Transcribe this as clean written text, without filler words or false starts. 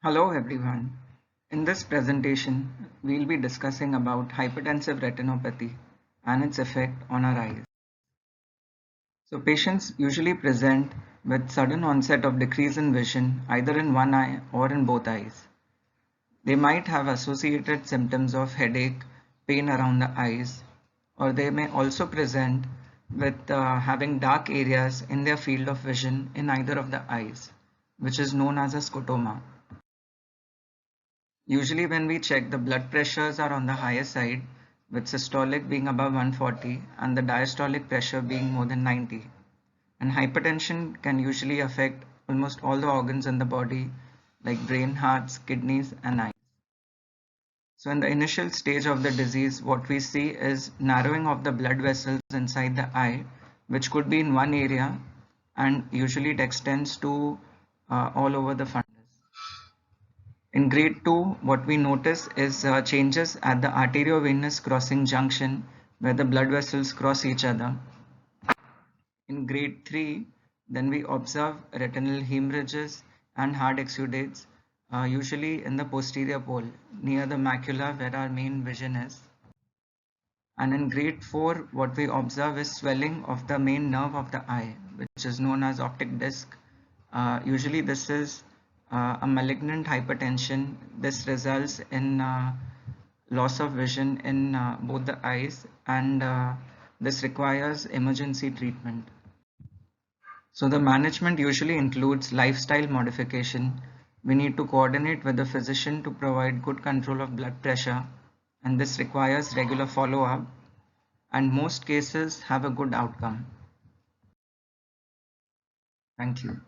Hello everyone. In this presentation, we'll be discussing about hypertensive retinopathy and its effect on our eyes. So patients usually present with sudden onset of decrease in vision either in one eye or in both eyes. They might have associated symptoms of headache, pain around the eyes, or they may also present with having dark areas in their field of vision in either of the eyes, which is known as a scotoma. Usually when we check, the blood pressures are on the higher side, with systolic being above 140 and the diastolic pressure being more than 90. And hypertension can usually affect almost all the organs in the body like brain, hearts, kidneys and eyes. So in the initial stage of the disease, what we see is narrowing of the blood vessels inside the eye, which could be in one area and usually it extends to all over the fundus. In grade 2, what we notice is changes at the arteriovenous crossing junction where the blood vessels cross each other. In grade 3, then we observe retinal hemorrhages and hard exudates, usually in the posterior pole near the macula where our main vision is. And in grade 4, what we observe is swelling of the main nerve of the eye, which is known as optic disc. Usually this is a malignant hypertension. This results in loss of vision in both the eyes, and this requires emergency treatment. So the management usually includes lifestyle modification. We need to coordinate with the physician to provide good control of blood pressure, and this requires regular follow-up, and most cases have a good outcome. Thank you.